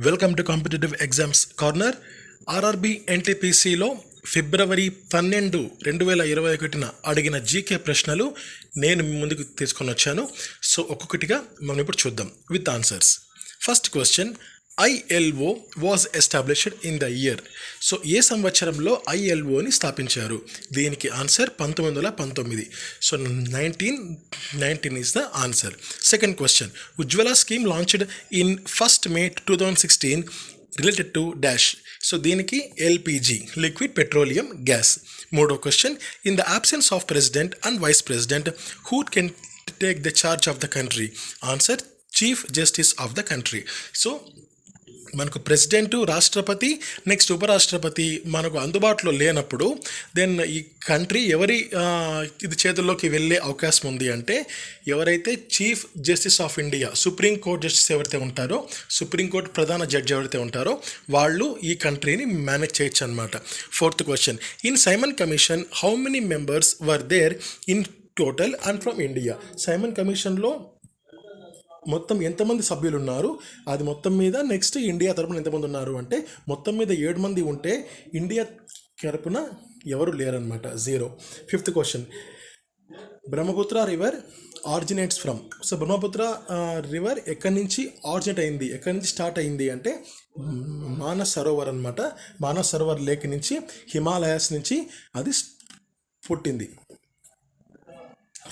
Welcome to competitive exams corner. RRB ఎన్టీపీసీలో ఫిబ్రవరి 12, 2021 అడిగిన జీకే ప్రశ్నలు నేను మీ ముందుకు తీసుకొని వచ్చాను. సో ఒక్కొక్కటిగా మనం ఇప్పుడు చూద్దాం with answers. First question, ILO was established in the year. So ఏ సంవత్సరంలో ఐఎల్ఓని స్థాపించారు? దీనికి answer 1919. So 1919 is the answer. Second question, Ujjwala scheme launched in 1st May 2016 related to dash. So దీనికి ఎల్పిజి, లిక్విడ్ పెట్రోలియం గ్యాస్. మూడో question, in the absence of president and vice president who can take the charge of the country? Answer, chief justice of the country. So మనకు president, రాష్ట్రపతి, next ఉపరాష్ట్రపతి మనకు అందుబాటులో లేనప్పుడు then ఈ country ఎవరి ఇది చేతుల్లోకి వెళ్ళే అవకాశం ఉంది అంటే ఎవరైతే chief justice of India, supreme court justice ఎవరైతే ఉంటారో, సుప్రీంకోర్టు ప్రధాన జడ్జి ఎవరైతే ఉంటారో వాళ్ళు ఈ కంట్రీని మేనేజ్ చేయొచ్చు అనమాట. Fourth question, in Simon commission how many members were there in total and from India? Simon కమిషన్లో మొత్తం ఎంతమంది సభ్యులు ఉన్నారు, అది మొత్తం మీద నెక్స్ట్ ఇండియా తరపున ఎంతమంది ఉన్నారు అంటే మొత్తం మీద 7 మంది ఉంటే ఇండియా తరపున ఎవరు లేరనమాట, 0. Fifth question, Brahmaputra river originates from. So Brahmaputra river ఎక్కడి నుంచి ఆరిజినేట్ అయింది, ఎక్కడి నుంచి స్టార్ట్ అయింది అంటే మానస్ సరోవర్ అనమాట. మానస్ సరోవర్ లేక్ నుంచి, హిమాలయాస్ నుంచి అది పుట్టింది.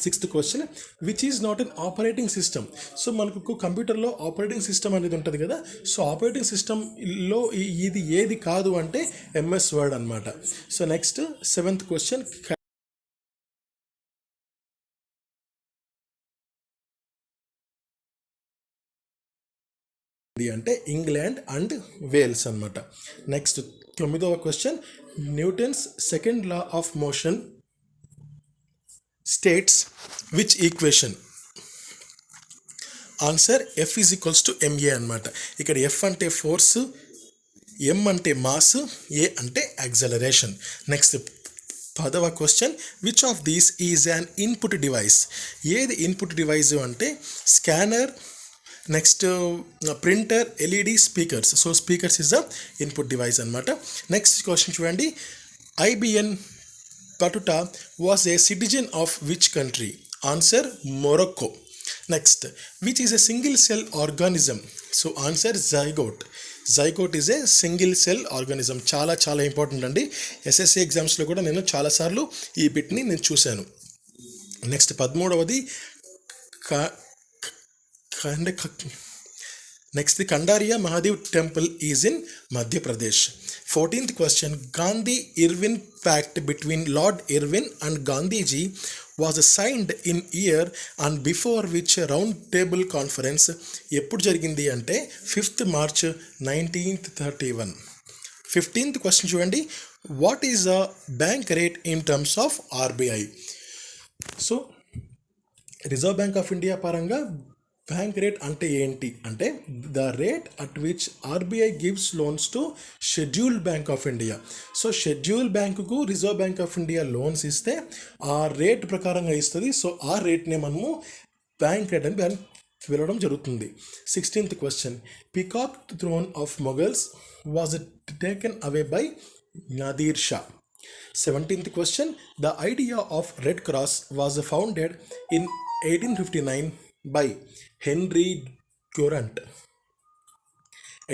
Sixth question, which is not an operating system. So మనకు కంప్యూటర్లో ఆపరేటింగ్ సిస్టమ్ అనేది ఉంటుంది కదా, సో ఆపరేటింగ్ సిస్టంలో ఇది ఏది కాదు అంటే ఎంఎస్ వర్డ్ అనమాట. సో నెక్స్ట్ సెవెంత్ క్వశ్చన్, అంటే ఇంగ్లాండ్ అండ్ వేల్స్ అనమాట. నెక్స్ట్ 9వ question, Newton's second law of motion states which equation? Answer, F is equals to MA అనమాట. ఇక్కడ ఎఫ్ అంటే ఫోర్స్, ఎం అంటే మాస్, ఏ అంటే యాక్సలరేషన్. నెక్స్ట్ 10వ question, which of these is an input device? ఏది input device అంటే scanner, next printer, LED, speakers. So speakers is the input device అనమాట. Next question చూడండి, IBN Batuta was a citizen of which country? Answer, Morocco. Next, which is a single cell organism? So answer, zygote. Zygote is a single cell organism. చాలా చాలా important అండి. SSC ఎగ్జామ్స్లో కూడా నేను చాలాసార్లు ఈ బిట్ని నేను చూశాను. నెక్స్ట్ 13వది next the Kandariya Mahadev temple is in Madhya Pradesh. 14th question, Gandhi Irwin pact between Lord Irwin and Gandhiji was signed in year and before which round table conference ఎప్పుడు జరిగింది అంటే 5th March 1931. 15th క్వశ్చన్ చూడండి, what is the bank rate in terms of RBI? So Reserve bank of India పరంగా bank rate అంటే ఏంటి అంటే the rate at which RBI gives loans to scheduled bank of India. So schedule బ్యాంకుకు reserve bank of India loans ఇస్తే ఆ rate ప్రకారంగా ఇస్తుంది. So ఆ రేట్నే మనము బ్యాంక్ రేట్ అని పిలవడం జరుగుతుంది. 16th question, peacock throne of Mughals was taken away by Nadir Shah. 17th question, the idea of red cross was founded in 1859 by Henry Durant.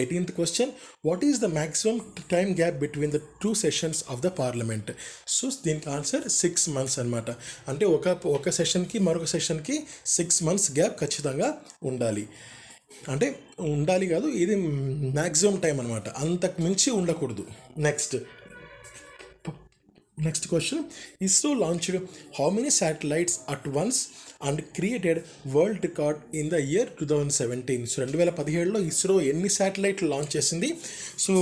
18th question, what is the maximum time gap between the two sessions of the parliament? So దీనికి answer 6 months అనమాట. అంటే ఒక సెషన్కి మరొక సెషన్కి 6 months gap ఖచ్చితంగా ఉండాలి. అంటే ఉండాలి కాదు, ఇది మ్యాక్సిమం టైం అనమాట, అంతకు మించి ఉండకూడదు. Next question, ISRO launched how many satellites at once and created world record in the year 2017. So 2017లో ఇస్రో ఎన్ని శాటిలైట్లు లాంచ్ చేసింది? సో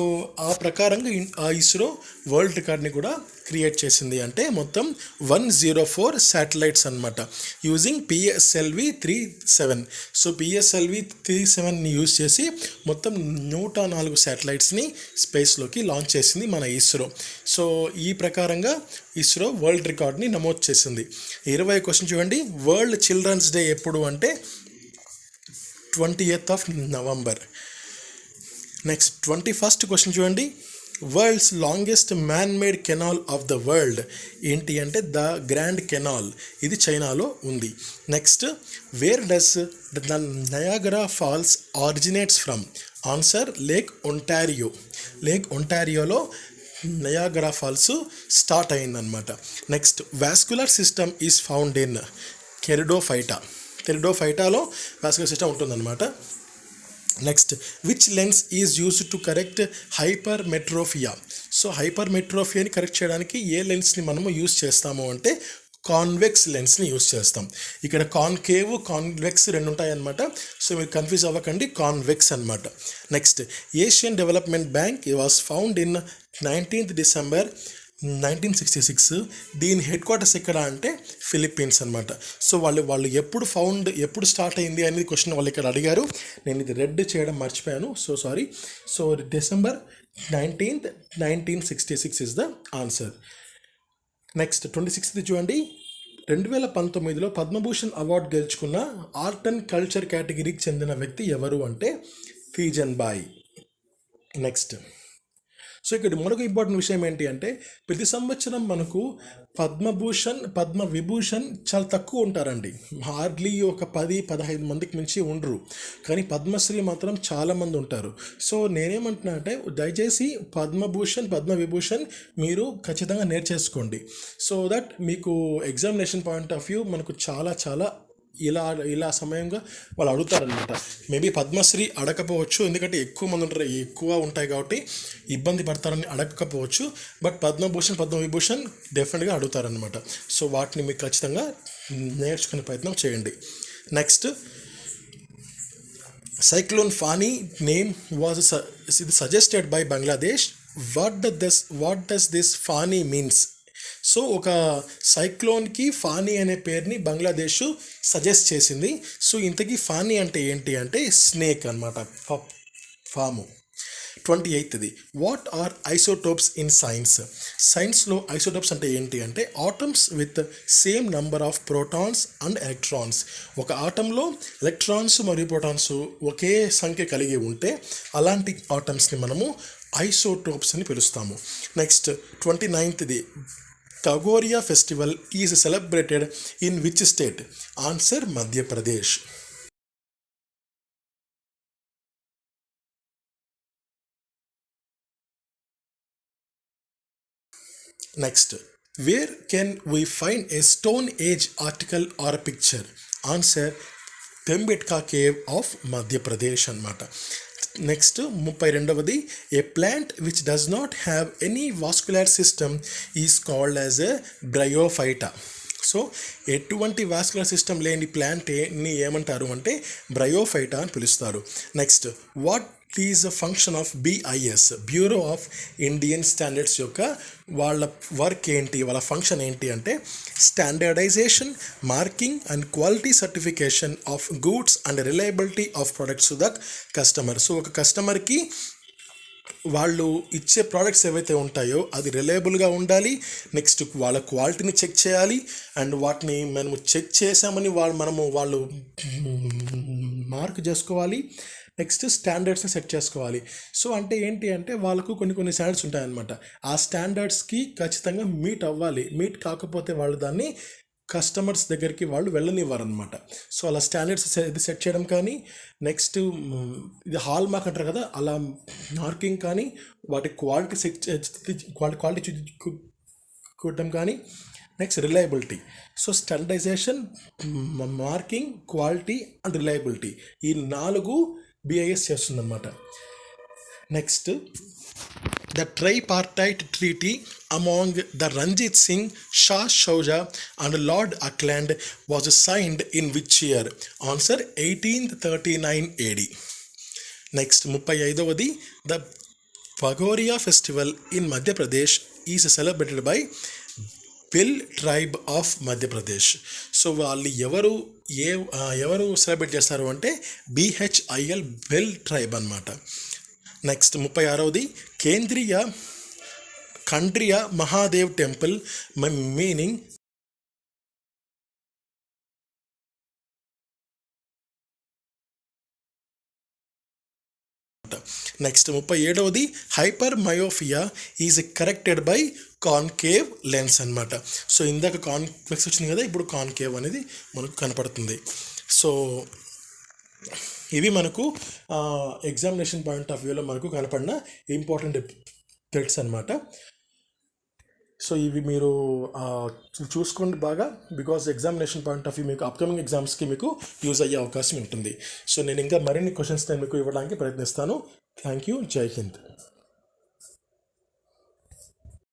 ఆ ప్రకారంగా ఆ ఇస్రో వరల్డ్ రికార్డ్ని కూడా క్రియేట్ చేసింది. అంటే మొత్తం 104 శాటిలైట్స్ అనమాట యూజింగ్ పిఎస్ఎల్వి 37. సో పిఎస్ఎల్వి 37ని యూజ్ చేసి మొత్తం 104 శాటిలైట్స్ని స్పేస్లోకి లాంచ్ చేసింది మన ఇస్రో. సో ఈ ప్రకారంగా ఇస్రో వరల్డ్ రికార్డ్ని నమోదు చేసింది. 20వ క్వశ్చన్ చూడండి, వరల్డ్ చిల్డ్రన్స్ డే ఎప్పుడు అంటే 20th November. Next 21st question చూడండి. World's longest man made canal of the world ఏంటి అంటే ద గ్రాండ్ కెనాల్. ఇది చైనాలో ఉంది. Next, where does the Niagara falls originates from? Answer lake Ontario. Lake ఒంటారియోలో Niagara falls start అయిందనమాట. Next, vascular system is found in pteridophyta. కెరిడోఫైటాలో vascular system ఉంటుందన్నమాట. Next, which lens is used to correct హైపర్మెట్రోఫియా? So హైపర్మెట్రోఫియాని correct చేయడానికి ఏ లెన్స్ని మనము use చేస్తాము అంటే convex లెన్స్ని use చేస్తాం. ఇక్కడ కాన్కేవ్ కాన్వెక్స్ రెండు ఉంటాయన్నమాట. సో మీరు కన్ఫ్యూజ్ అవ్వకండి, కాన్వెక్స్ అనమాట. Next, Asian development bank was found in 19th December 1966. దీని హెడ్ క్వార్టర్స్ ఎక్కడ అంటే ఫిలిప్పీన్స్ అనమాట. సో వాళ్ళు ఎప్పుడు స్టార్ట్ అయింది అనేది క్వశ్చన్ వాళ్ళు ఇక్కడ అడిగారు. నేను ఇది రెడ్ చేయడం మర్చిపోయాను, so sorry. So December 19th 1966 is the answer. Next 26th చూడండి. 2019లో పద్మభూషణ్ అవార్డు గెలుచుకున్న ఆర్ట్ అండ్ కల్చర్ కేటగిరీకి చెందిన వ్యక్తి ఎవరు అంటే తీజన్ బాయ్. నెక్స్ట్, సో ఇక్కడ మరొక ఇంపార్టెంట్ విషయం ఏంటి అంటే ప్రతి సంవత్సరం మనకు పద్మభూషణ్ పద్మవిభూషణ్ చాలా తక్కువ ఉంటారండి. హార్డ్లీ ఒక 10-15 మందికి మించి ఉండరు. కానీ పద్మశ్రీ మాత్రం చాలామంది ఉంటారు. సో నేనేమంటున్నా అంటే దయచేసి పద్మభూషణ్ పద్మవిభూషణ్ మీరు ఖచ్చితంగా నేర్చేసుకోండి. సో దట్ మీకు ఎగ్జామినేషన్ పాయింట్ ఆఫ్ వ్యూ మనకు చాలా చాలా ఇలా సమయంగా వాళ్ళు అడుగుతారనమాట. మేబీ పద్మశ్రీ అడగకపోవచ్చు, ఎందుకంటే ఎక్కువ మంది ఉంటారు, ఎక్కువ ఉంటాయి కాబట్టి ఇబ్బంది పడతారని అడగకపోవచ్చు. బట్ పద్మభూషణ్ పద్మవిభూషణ్ డెఫినెట్గా అడుగుతారనమాట. సో వాటిని మీకు ఖచ్చితంగా నేర్చుకునే ప్రయత్నం చేయండి. Next, cyclone Fani name was suggested by Bangladesh. What does this Fani means? So ఒక సైక్లోన్కి ఫానీ అనే పేరుని బంగ్లాదేశ్ సజెస్ట్ చేసింది. సో ఇంతకీ ఫానీ అంటే ఏంటి అంటే స్నేక్ అనమాట, ఫాము. 28th, what are isotopes in science? సైన్స్లో ఐసోటోప్స్ అంటే ఏంటి అంటే atoms with same number of protons and electrons. ఒక ఆటంలో ఎలక్ట్రాన్స్ మరియు ప్రోటాన్స్ ఒకే సంఖ్య కలిగి ఉంటే అలాంటి ఆటమ్స్ని మనము ఐసోటోప్స్ అని పిలుస్తాము. Next 29th, Kagoria festival is celebrated in which state? Answer Madhya Pradesh. Next, where can we find a Stone Age article or a picture? Answer Bhimbetka cave of Madhya Pradesh అన్నమాట. Next 32వ, a plant which does not have any vascular system is called as a bryophyta. So ఎటువంటి vascular system లేని ప్లాంట్ని ఏమంటారు అంటే bryophyta అని పిలుస్తారు. Next, what is the function of BIS, bureau of Indian standards యొక్క వాళ్ళ వర్క్ ఏంటి, వాళ్ళ ఫంక్షన్ ఏంటి అంటే standardisation, marking and quality certification of goods and reliability of products to the customer. So ఒక కస్టమర్కి వాళ్ళు ఇచ్చే ప్రోడక్ట్స్ ఏవైతే ఉంటాయో అది రిలయబుల్గా ఉండాలి. నెక్స్ట్ వాళ్ళ క్వాలిటీని చెక్ చేయాలి. అండ్ వాటిని మనము చెక్ చేసామని వాళ్ళు మార్క్ చేసుకోవాలి. నెక్స్ట్ స్టాండర్డ్స్ని సెట్ చేసుకోవాలి. సో అంటే ఏంటి అంటే వాళ్ళకు కొన్ని స్టాండర్డ్స్ ఉంటాయన్నమాట. ఆ స్టాండర్డ్స్కి ఖచ్చితంగా మీట్ అవ్వాలి. మీట్ కాకపోతే వాళ్ళు దాన్ని కస్టమర్స్ దగ్గరికి వాళ్ళు వెళ్ళనివ్వరనమాట. సో అలా స్టాండర్డ్స్ ఇది సెట్ చేయడం కానీ, నెక్స్ట్ ఇది హాల్ మార్క్ అంటారు కదా, అలా మార్కింగ్ కానీ, వాటి క్వాలిటీ క్వాలిటీ చూడటం కానీ, next reliability. So standardisation, marking, quality and reliability, ఈ 4 BIS చేస్తుందన్నమాట. Next, the tripartite treaty among the Ranjit Singh, Shah Shuja and Lord Auckland was signed in which year? Answer 1839 AD. Next 35వ, the Bhagoria festival in Madhya Pradesh is celebrated by Bhil tribe of Madhya Pradesh. So వాళ్ళు ఎవరు celebrate చేస్తారు అంటే BHIL, Bhil tribe అనమాట. Next 36వ, Kandariya Mahadev temple meaning next 37వది hyper myopia is corrected by concave lens అనమాట. So ఇందాక convex వచ్చింది కదా, ఇప్పుడు కాన్కేవ్ అనేది మనకు కనపడుతుంది. సో ఇవి మనకు ఎగ్జామినేషన్ పాయింట్ ఆఫ్ వ్యూలో మనకు కనపడిన ఇంపార్టెంట్ ఎఫెక్ట్స్ అనమాట. సో ఇవి మీరు చూసుకోండి బాగా, because examination point of view మీకు అప్కమింగ్ ఎగ్జామ్స్కి మీకు యూజ్ అయ్యే అవకాశం ఉంటుంది. సో నేను ఇంకా మరిన్ని క్వశ్చన్స్ నేను మీకు ఇవ్వడానికి ప్రయత్నిస్తాను. Thank you. జై హింద్.